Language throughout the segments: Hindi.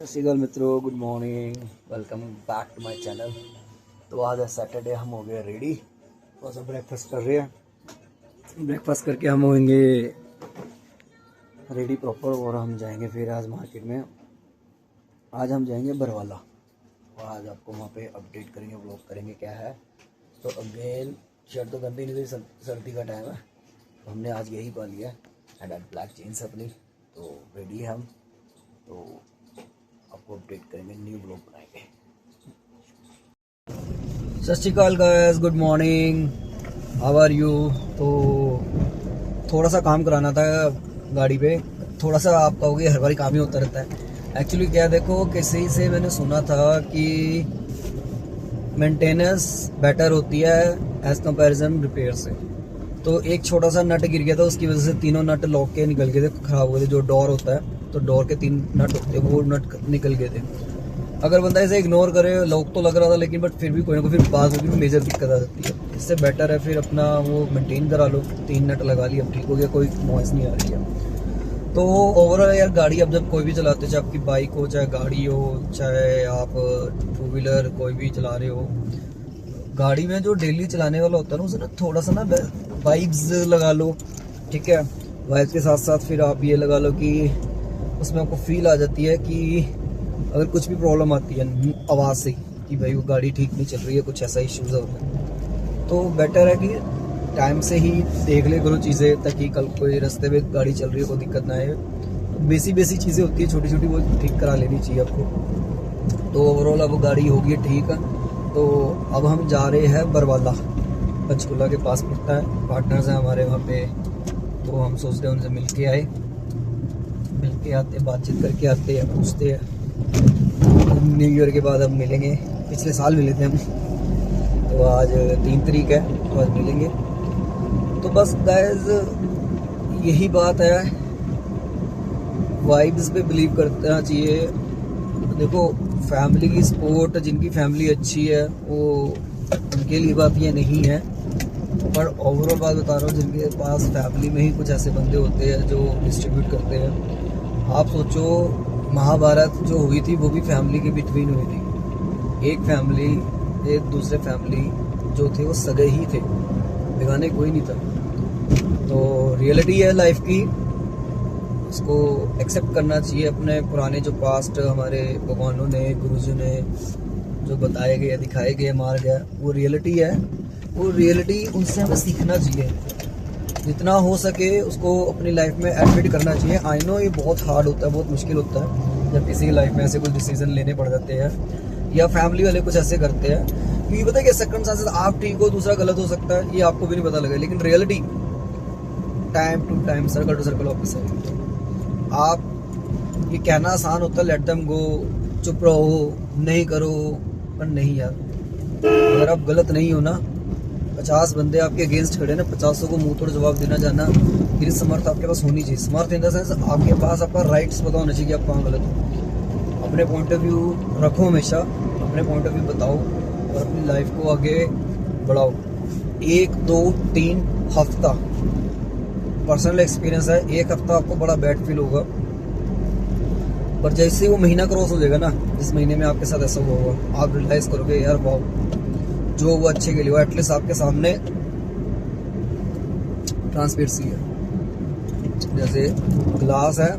सत श्रीकाल मित्रों, good morning, welcome back to my channel. तो आज है सैटरडे, हम हो गए रेडी, थोड़ा सा ब्रेकफास्ट कर रहे हैं। ब्रेकफास्ट करके हम होंगे रेडी प्रॉपर और हम जाएंगे फिर आज मार्केट में। आज हम जाएंगे बरवाला और आज आपको वहाँ पे अपडेट करेंगे, व्लॉग करेंगे क्या है। तो अगेन शर्ट तो गंदी नहीं थी, सर्दी का टाइम है तो हमने आज यही पा लिया एंड ब्लैक जीन्स अपनी। तो रेडी है हम, तो आपको अपडेट करेंगे, न्यू ब्लॉग बनाएंगे। सत श्री अकाल guys, good morning, how are you. तो थोड़ा सा काम कराना था गाड़ी पे, थोड़ा सा आप कहोगे हर बार काम ही होता रहता है। एक्चुअली क्या देखो, किसी से मैंने सुना था कि मेंटेनेंस बेटर होती है एज कंपैरिजन रिपेयर से। तो एक छोटा सा नट गिर गया था, उसकी वजह से तीनों नट लॉक के निकल गए थे, खराब हो गए थे। जो डोर होता है तो डोर के 3 नट होते हैं, वो नट निकल गए थे। अगर बंदा इसे इग्नोर करे, लॉक तो लग रहा था लेकिन बट फिर भी कोई ना कोई फिर बाद में भी मेजर दिक्कत आ जाती है। इससे बेटर है फिर अपना वो मेंटेन करा लो, 3 नट लगा लिया, अब ठीक हो गया, कोई नॉइस नहीं आ रही है। तो ओवरऑल यार गाड़ी अब जब कोई भी चलाते हो, चाहे आपकी बाइक हो, चाहे गाड़ी हो, चाहे आप 2 व्हीलर कोई भी चला रहे हो, गाड़ी में जो डेली चलाने वाला होता है ना, उसे ना थोड़ा सा ना वाइब्स लगा लो, ठीक है। वाइब्स के साथ साथ फिर आप ये लगा लो कि उसमें आपको फील आ जाती है कि अगर कुछ भी प्रॉब्लम आती है आवाज़ से कि भाई वो गाड़ी ठीक नहीं चल रही है, कुछ ऐसा इश्यूज होता है, तो बेटर है कि टाइम से ही देख ले करो चीज़ें, ताकि कल कोई रास्ते में गाड़ी चल रही है कोई दिक्कत ना आए। तो बेसिक चीज़ें होती है छोटी छोटी, वो ठीक करा लेनी चाहिए आपको। तो ओवरऑल अब गाड़ी होगी ठीक है। तो अब हम जा रहे हैं बरवाला, पंचकूला के पास पड़ता है, पार्टनर्स हैं हमारे वहाँ पे। तो हम सोचते हैं उनसे मिल के आते, बातचीत करके आते हैं, पूछते हैं। न्यू ईयर के बाद हम मिलेंगे, पिछले साल मिले थे हम, तो आज 3 तारीख है तो आज मिलेंगे। तो बस गाइस यही बात है, वाइब्स पे बिलीव करना चाहिए। देखो फैमिली की सपोर्ट, जिनकी फैमिली अच्छी है वो उनके लिए बात ये नहीं है, पर ओवरऑल बात बता रहा हूँ, जिनके पास फैमिली में ही कुछ ऐसे बंदे होते हैं जो डिस्ट्रीब्यूट करते हैं। आप सोचो महाभारत जो हुई थी वो भी फैमिली के बिटवीन हुई थी। एक फैमिली एक दूसरे फैमिली जो थे वो सगे ही थे, बेगाने कोई नहीं था। तो रियलिटी है लाइफ की, उसको एक्सेप्ट करना चाहिए। अपने पुराने जो पास्ट हमारे भगवानों ने, गुरुजी ने जो बताए गए, दिखाए गए, मार गया, वो रियलिटी है। वो रियलिटी उनसे हमें सीखना चाहिए, जितना हो सके उसको अपनी लाइफ में एडमिट करना चाहिए। आई नो ये बहुत हार्ड होता है, बहुत मुश्किल होता है जब किसी की लाइफ में ऐसे कुछ डिसीजन लेने पड़ जाते हैं या फैमिली वाले कुछ ऐसे करते हैं, क्योंकि पता है कि सर्कमस्टेंसेस आप ठीक हो, दूसरा गलत हो सकता है, ये आपको भी नहीं पता लगे, लेकिन reality time to time, circle to circle office है। आप ये कहना आसान होता है, लेट देम गो, चुप रहो, नहीं करो, पर नहीं यार, अगर आप गलत नहीं हो ना, 50 बंदे आपके अगेंस्ट खड़े ना, 50 को मुंह तोड़ जवाब देना जाना, फिर समर्थ आपके पास होनी चाहिए। समर्थ इन द सेंस आपके पास आपका राइट्स पता होना चाहिए कि आप कहाँ गलत हो। अपने पॉइंट ऑफ व्यू रखो, हमेशा अपने पॉइंट ऑफ व्यू बताओ और अपनी लाइफ को आगे बढ़ाओ। 1 2 3 हफ्ता पर्सनल एक्सपीरियंस है, 1 हफ्ता आपको बड़ा बैड फील होगा, पर जैसे ही वो महीना क्रॉस हो जाएगा ना, जिस महीने में आपके साथ ऐसा हुआ होगा, आप रियलाइज करोगे यार वाह, जो वो अच्छे के लिए हो, एटलीस्ट आपके सामने ट्रांसपेरेंसी है। जैसे ग्लास है,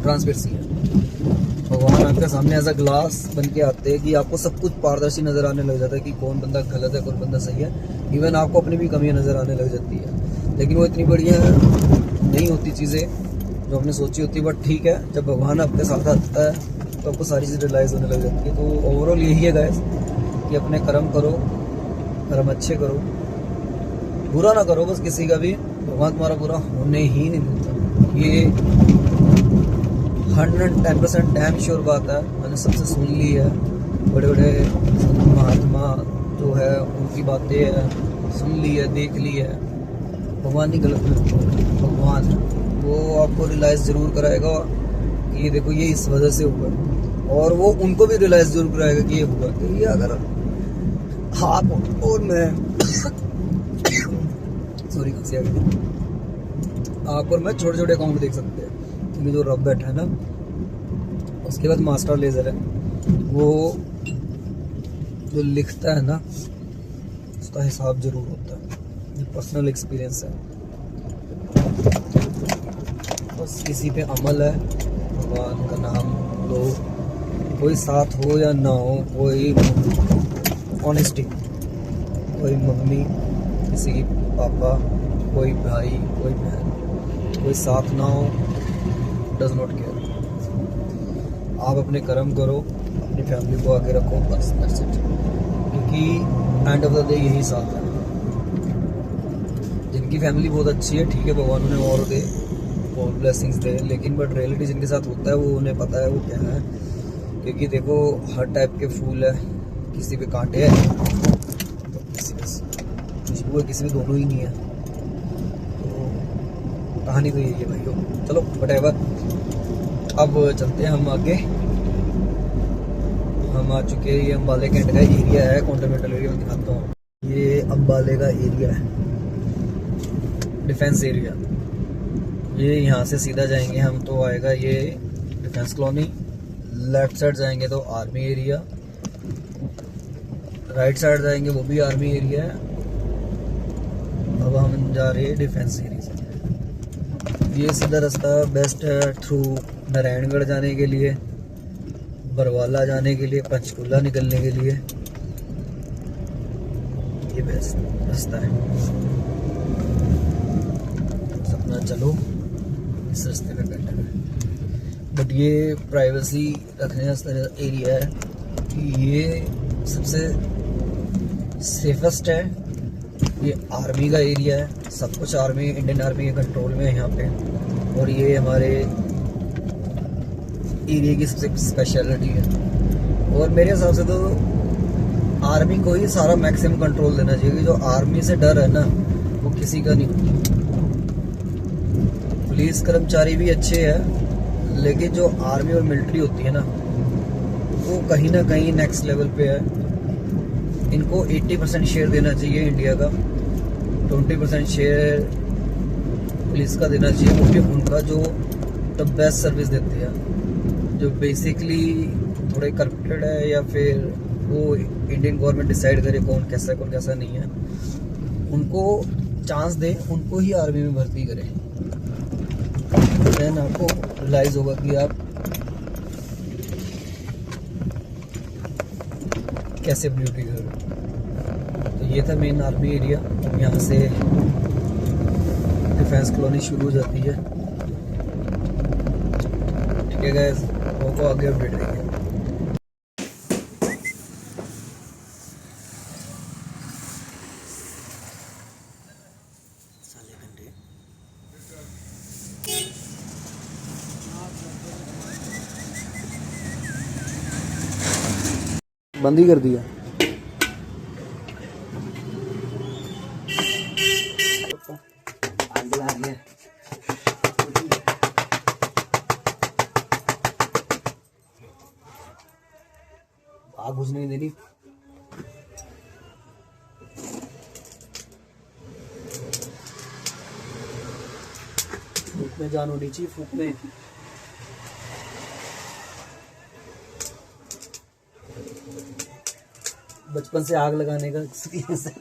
ट्रांसपेरेंसी है, भगवान आपके सामने ऐसा ग्लास बन के आते हैं कि आपको सब कुछ पारदर्शी नजर आने लग जाता है कि कौन बंदा गलत है, कौन बंदा सही है। इवन आपको अपनी भी कमियां नजर आने लग जाती है, लेकिन वो इतनी बढ़िया नहीं होती चीज़ें जो हमने सोची होती है। बट ठीक है, जब भगवान आपके साथ आता है तो आपको सारी चीज़ें रियलाइज होने लग जाती है। तो ओवरऑल यही है गाइस कि अपने कर्म करो, कर्म अच्छे करो, बुरा ना करो बस किसी का भी, भगवान तुम्हारा बुरा होने ही नहीं देता। ये 110% डैम श्योर बात है, मैंने सबसे सुन ली है। बड़े बड़े महात्मा जो है उनकी बातें है, सुन ली है, देख ली है। भगवान नहीं गलत में, भगवान है, वो आपको रियलाइज जरूर कराएगा कि ये देखो ये इस वजह से हुआ, और वो उनको भी रियलाइज जरूर कराएगा कि ये हुआ। तो ये अगर आप और मैं सॉरी खांसी आ गई, आप और मैं छोटे छोटे अकाउंट देख सकते हैं, क्योंकि जो रब बैठा है ना उसके बाद मास्टर लेज़र है, वो जो लिखता है ना उसका हिसाब ज़रूर होता है, ये पर्सनल एक्सपीरियंस है। बस किसी पे अमल है, भगवान का नाम लो, कोई साथ हो या ना हो, कोई ऑनेस्टी, कोई मम्मी, किसी की पापा, कोई भाई, कोई बहन, कोई साथ ना हो, डज नॉट केयर। आप अपने कर्म करो, अपनी फैमिली को आगे रखो, बस दैट्स इट। क्योंकि एंड ऑफ द डे यही साथ है। जिनकी फैमिली बहुत अच्छी है, ठीक है, भगवान उन्हें और दे, और ब्लेसिंग्स दे, लेकिन बट रियलिटी जिनके साथ होता है वो उन्हें पता है वो क्या है। क्योंकि देखो हर टाइप के फूल है, किसी पे कांटे हैं तो किसी पे खुशबू है, किसी में दोनों ही नहीं है। तो कहानी तो यही है भाइयों। चलो व्हाटएवर, अब चलते हैं हम आगे। हम आ चुके हैं, ये अम्बाले कैंट का एरिया है, कॉन्टिनेंटल एरिया में दिखाता हूँ। ये अम्बाले का एरिया है, डिफेंस एरिया। ये यहाँ से सीधा जाएंगे हम तो आएगा ये डिफेंस कॉलोनी, लेफ्ट साइड जाएंगे तो आर्मी एरिया, राइट साइड जाएंगे वो भी आर्मी एरिया है। अब हम जा रहे हैं डिफेंस एरिया से। ये सीधा रास्ता बेस्ट है थ्रू नारायणगढ़ जाने के लिए, बरवाला जाने के लिए, पंचकूला निकलने के लिए, ये बेस्ट रास्ता है। अपना चलो इस रास्ते पे बेटर है। बट ये प्राइवेसी रखने का एरिया है कि ये सबसे सेफेस्ट है। ये आर्मी का एरिया है, सब कुछ आर्मी, इंडियन आर्मी के कंट्रोल में है यहाँ पे। और ये हमारे एरिया की सबसे स्पेशलिटी है। और मेरे हिसाब से तो आर्मी को ही सारा मैक्सिमम कंट्रोल देना चाहिए, जो आर्मी से डर है ना वो किसी का नहीं। पुलिस कर्मचारी भी अच्छे हैं, लेकिन जो आर्मी और मिलिट्री होती है ना वो कहीं ना कहीं नेक्स्ट लेवल पे है। इनको 80% शेयर देना चाहिए इंडिया का, 20% शेयर पुलिस का देना चाहिए, क्योंकि उनका जो द बेस्ट सर्विस देते हैं। जो बेसिकली थोड़े करप्टेड है या फिर वो इंडियन गवर्नमेंट डिसाइड करे कौन कैसा है कौन कैसा नहीं है, उनको चांस दे, उनको ही आर्मी में भर्ती करें। देन आपको रियलाइज होगा कि आप कैसे ड्यूटी करो। तो ये था मेन आर्मी एरिया। यहाँ से डिफेंस कॉलोनी शुरू हो जाती है। ठीक है गाइस, वो आगे अपडेट देंगे। बंद ही कर दिया। आग बुझने नहीं देनी। फूक में जान होनी चाहिए, फूक में। बचपन से आग लगाने का एक्सपीरियंस है।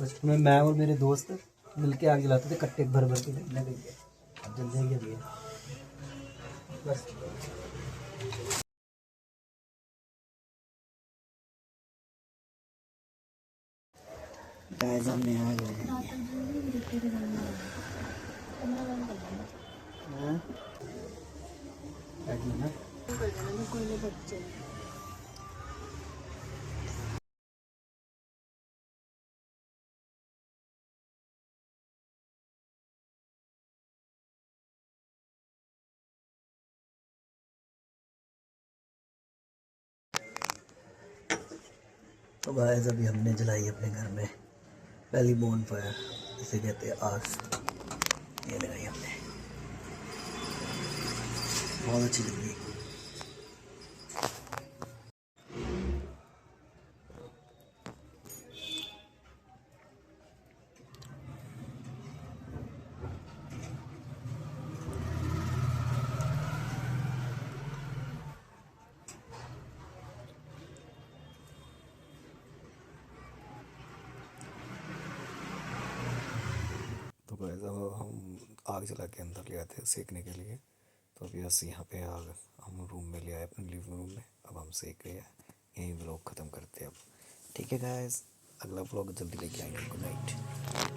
बचपन में मैं और मेरे दोस्त मिलके आग जलाते थे, कट्टे भर भर के जलने देंगे, अब जल जाएगी अभी बस। गाइस हमने आ गए तो गाइस अभी हमने जलाई अपने घर में पहली बोन फायर, इसे कहते हैं आग। ये लगाई हमने, बहुत अच्छी लग रही। गाइस अब हम आग जला के अंदर ले आते हैं सेकने के लिए। तो अभी बस यहाँ पे आग हम रूम में ले आए अपने लिविंग रूम में, अब हम सेक रहे हैं। यहीं व्लॉग ख़त्म करते हैं अब। ठीक है गाइस, अगला व्लॉग जल्दी लेके आएंगे। Good night.